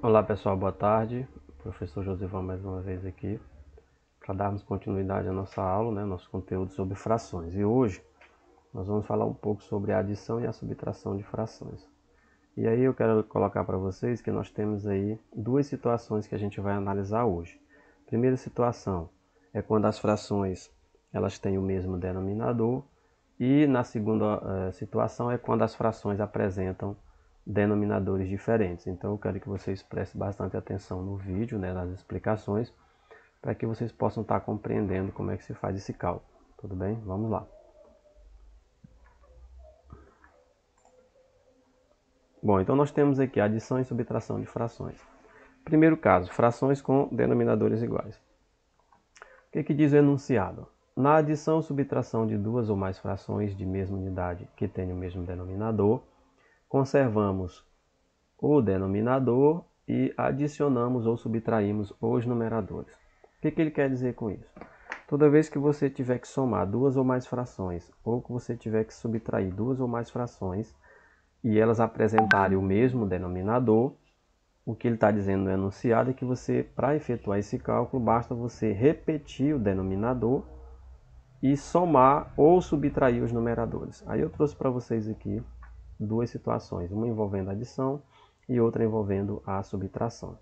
Olá pessoal, boa tarde. Professor Josivan mais uma vez aqui para darmos continuidade à nossa aula, nosso conteúdo sobre frações. E hoje nós vamos falar um pouco sobre a adição e a subtração de frações. E aí eu quero colocar para vocês que nós temos aí duas situações que a gente vai analisar hoje. Primeira situação é quando as frações elas têm o mesmo denominador, e na segunda situação é quando as frações apresentam denominadores diferentes. Então eu quero que vocês prestem bastante atenção no vídeo, nas explicações, para que vocês possam estar compreendendo como é que se faz esse cálculo. Tudo bem? Vamos lá. Bom, então nós temos aqui adição e subtração de frações. Primeiro caso, frações com denominadores iguais. O que diz o enunciado? Na adição ou subtração de duas ou mais frações de mesma unidade que tenham o mesmo denominador, conservamos o denominador e adicionamos ou subtraímos os numeradores. O que ele quer dizer com isso? Toda vez que você tiver que somar duas ou mais frações, ou que você tiver que subtrair duas ou mais frações, e elas apresentarem o mesmo denominador, o que ele está dizendo no enunciado é que você, para efetuar esse cálculo, basta você repetir o denominador e somar ou subtrair os numeradores. Aí eu trouxe para vocês aqui duas situações, uma envolvendo adição e outra envolvendo a subtração.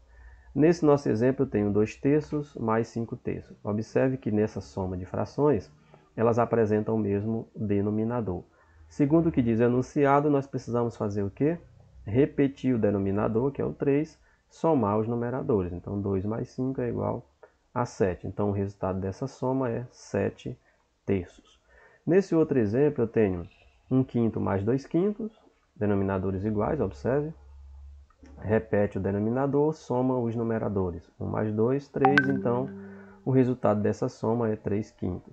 Nesse nosso exemplo eu tenho 2/3 mais 5/3. Observe que nessa soma de frações, elas apresentam o mesmo denominador. Segundo o que diz o enunciado, nós precisamos fazer o quê? Repetir o denominador, que é o 3, somar os numeradores. Então 2 mais 5 é igual a 7. Então o resultado dessa soma é 7/3. Nesse outro exemplo eu tenho 1/5 mais 2/5, denominadores iguais, observe. Repete o denominador, soma os numeradores. 1 mais 2, 3, então o resultado dessa soma é 3/5.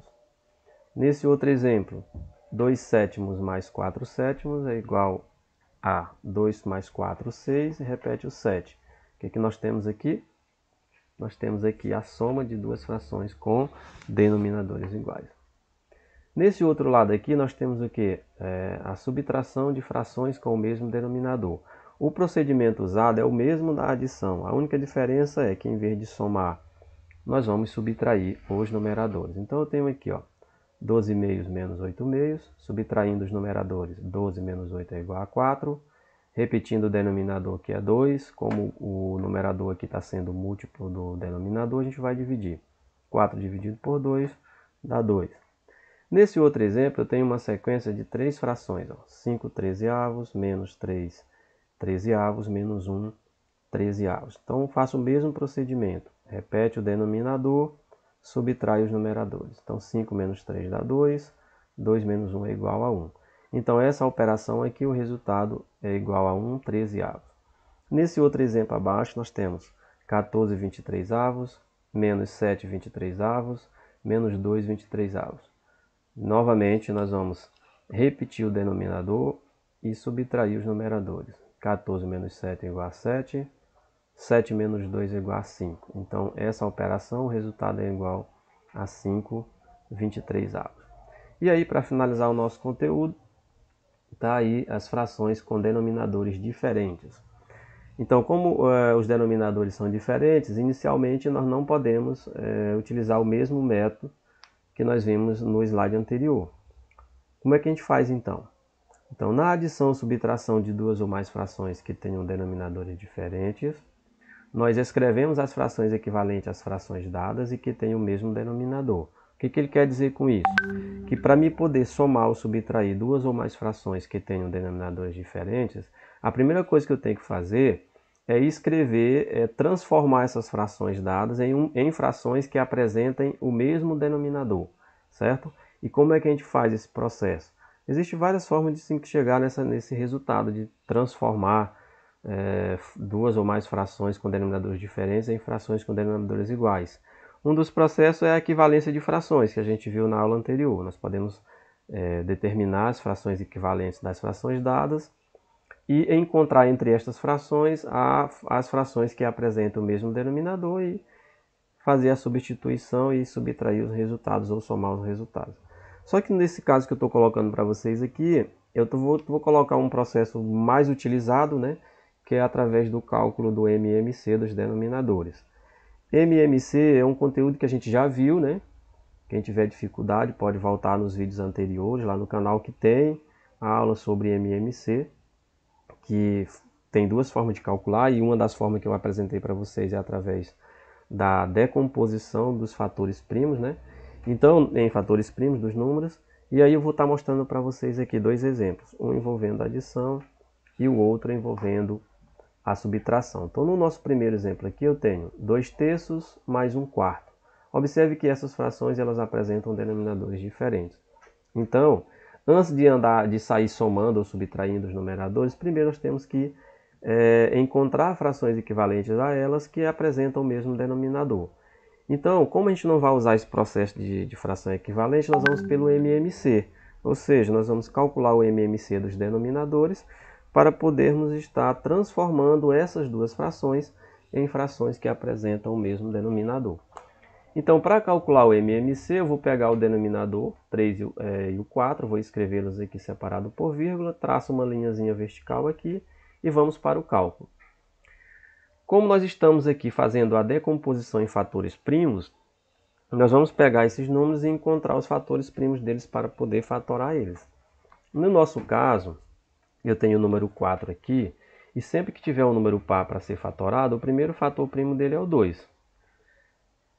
Nesse outro exemplo, 2/7 mais 4/7 é igual a 2 mais 4, 6, e repete o 7. O que nós temos aqui? Nós temos aqui a soma de duas frações com denominadores iguais. Nesse outro lado aqui, nós temos o que? A subtração de frações com o mesmo denominador. O procedimento usado é o mesmo da adição. A única diferença é que, em vez de somar, nós vamos subtrair os numeradores. Então, eu tenho aqui 12/2 menos 8/2, subtraindo os numeradores, 12 menos 8 é igual a 4. Repetindo o denominador, que é 2, como o numerador aqui está sendo múltiplo do denominador, a gente vai dividir. 4 dividido por 2 dá 2. Nesse outro exemplo, eu tenho uma sequência de três frações. 5/13, menos 3/13, menos 1/13. Então, eu faço o mesmo procedimento. Repete o denominador, subtrai os numeradores. Então, 5 menos 3 dá 2, 2 menos 1 é igual a 1. Então, essa operação aqui, o resultado é igual a 1/13. Nesse outro exemplo abaixo, nós temos 14/23, menos 7/23, menos 2/23. Novamente, nós vamos repetir o denominador e subtrair os numeradores. 14 menos 7 é igual a 7. 7 menos 2 é igual a 5. Então, essa operação, o resultado é igual a 5/23. E aí, para finalizar o nosso conteúdo, está aí as frações com denominadores diferentes. Então, como os denominadores são diferentes, inicialmente nós não podemos utilizar o mesmo método que nós vimos no slide anterior. Como é que a gente faz então? Então, na adição ou subtração de duas ou mais frações que tenham denominadores diferentes, nós escrevemos as frações equivalentes às frações dadas e que tenham o mesmo denominador. O que ele quer dizer com isso? Que para mim poder somar ou subtrair duas ou mais frações que tenham denominadores diferentes, a primeira coisa que eu tenho que fazer é escrever, transformar essas frações dadas em frações que apresentem o mesmo denominador, certo? E como é que a gente faz esse processo? Existem várias formas de se chegar nesse resultado, de transformar duas ou mais frações com denominadores diferentes em frações com denominadores iguais. Um dos processos é a equivalência de frações, que a gente viu na aula anterior. Nós podemos determinar as frações equivalentes das frações dadas e encontrar entre estas frações as frações que apresentam o mesmo denominador e fazer a substituição e subtrair os resultados ou somar os resultados. Só que nesse caso que eu estou colocando para vocês aqui, eu vou colocar um processo mais utilizado, que é através do cálculo do MMC dos denominadores. MMC é um conteúdo que a gente já viu, né? Quem tiver dificuldade pode voltar nos vídeos anteriores, lá no canal que tem a aula sobre MMC, que tem duas formas de calcular, e uma das formas que eu apresentei para vocês é através da decomposição dos fatores primos, né? Então, em fatores primos dos números, e aí eu vou estar mostrando para vocês aqui dois exemplos, um envolvendo a adição e o outro envolvendo a subtração. Então, no nosso primeiro exemplo aqui, eu tenho 2/3 mais 1/4. Observe que essas frações elas apresentam denominadores diferentes. Então, antes de sair somando ou subtraindo os numeradores, primeiro nós temos que encontrar frações equivalentes a elas que apresentam o mesmo denominador. Então, como a gente não vai usar esse processo de fração equivalente, nós vamos pelo MMC. Ou seja, nós vamos calcular o MMC dos denominadores para podermos estar transformando essas duas frações em frações que apresentam o mesmo denominador. Então, para calcular o MMC, eu vou pegar o denominador 3 e o 4, vou escrevê-los aqui separado por vírgula, traço uma linhazinha vertical aqui e vamos para o cálculo. Como nós estamos aqui fazendo a decomposição em fatores primos, nós vamos pegar esses números e encontrar os fatores primos deles para poder fatorar eles. No nosso caso, eu tenho o número 4 aqui, e sempre que tiver um número par para ser fatorado, o primeiro fator primo dele é o 2.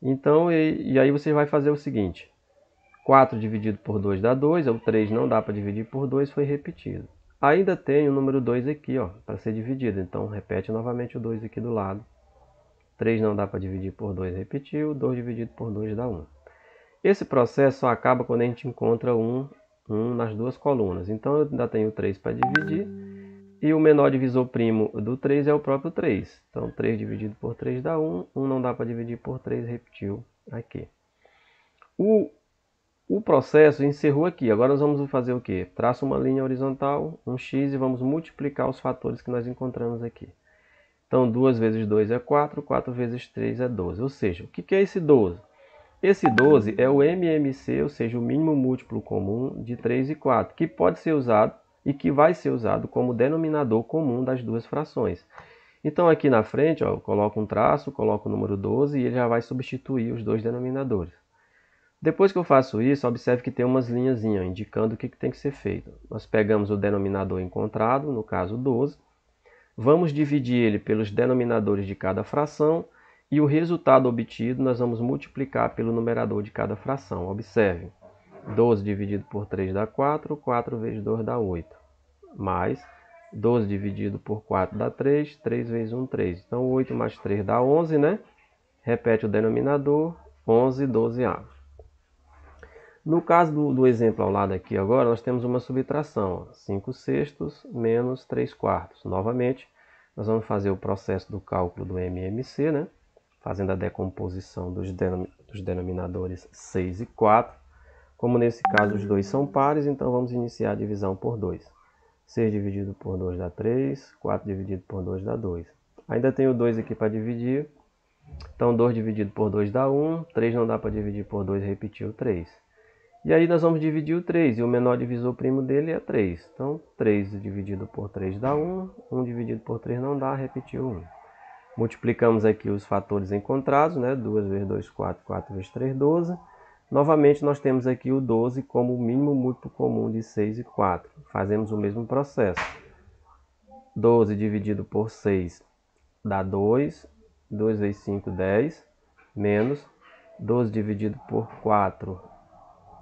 Então, e aí você vai fazer o seguinte, 4 dividido por 2 dá 2, o 3 não dá para dividir por 2, foi repetido. Ainda tem o número 2 aqui, para ser dividido, então repete novamente o 2 aqui do lado. 3 não dá para dividir por 2, repetiu, 2 dividido por 2 dá 1. Esse processo só acaba quando a gente encontra 1 nas duas colunas, então eu ainda tenho 3 para dividir. E o menor divisor primo do 3 é o próprio 3. Então, 3 dividido por 3 dá 1. 1 não dá para dividir por 3, repetiu aqui. O processo encerrou aqui. Agora nós vamos fazer o quê? Traça uma linha horizontal, um x, e vamos multiplicar os fatores que nós encontramos aqui. Então, 2 vezes 2 é 4, 4 vezes 3 é 12. Ou seja, o que é esse 12? Esse 12 é o MMC, ou seja, o mínimo múltiplo comum de 3 e 4, que pode ser usado e que vai ser usado como denominador comum das duas frações. Então aqui na frente, eu coloco um traço, coloco o número 12 e ele já vai substituir os dois denominadores. Depois que eu faço isso, observe que tem umas linhazinhas indicando o que tem que ser feito. Nós pegamos o denominador encontrado, no caso 12, vamos dividir ele pelos denominadores de cada fração e o resultado obtido nós vamos multiplicar pelo numerador de cada fração. Observe. 12 dividido por 3 dá 4, 4 vezes 2 dá 8, mais 12 dividido por 4 dá 3, 3 vezes 1, 3. Então 8 mais 3 dá 11, né? Repete o denominador, 11 dozeavos. No caso do exemplo ao lado aqui agora, nós temos uma subtração, 5/6 menos 3/4. Novamente, nós vamos fazer o processo do cálculo do MMC, né? Fazendo a decomposição dos denominadores 6 e 4. Como nesse caso os dois são pares, então vamos iniciar a divisão por 2. 6 dividido por 2 dá 3, 4 dividido por 2 dá 2. Ainda tenho 2 aqui para dividir, então 2 dividido por 2 dá 1, 3 não dá para dividir por 2, repetiu 3. E aí nós vamos dividir o 3, e o menor divisor primo dele é 3. Então 3 dividido por 3 dá 1, 1 dividido por 3 não dá, repetiu 1. Multiplicamos aqui os fatores encontrados, né? 2 vezes 2, 4, 4 vezes 3, 12. Novamente, nós temos aqui o 12 como o mínimo múltiplo comum de 6 e 4. Fazemos o mesmo processo. 12 dividido por 6 dá 2. 2 vezes 5, 10. Menos 12 dividido por 4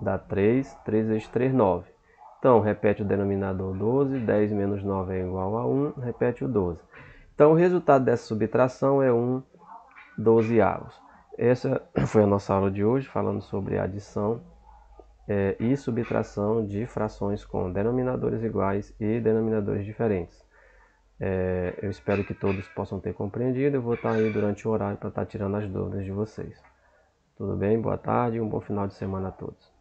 dá 3. 3 vezes 3, 9. Então, repete o denominador 12. 10 menos 9 é igual a 1. Repete o 12. Então, o resultado dessa subtração é 1 dozeavos. Essa foi a nossa aula de hoje, falando sobre adição e subtração de frações com denominadores iguais e denominadores diferentes. Eu espero que todos possam ter compreendido. Eu vou estar aí durante o horário para estar tirando as dúvidas de vocês. Tudo bem? Boa tarde e um bom final de semana a todos.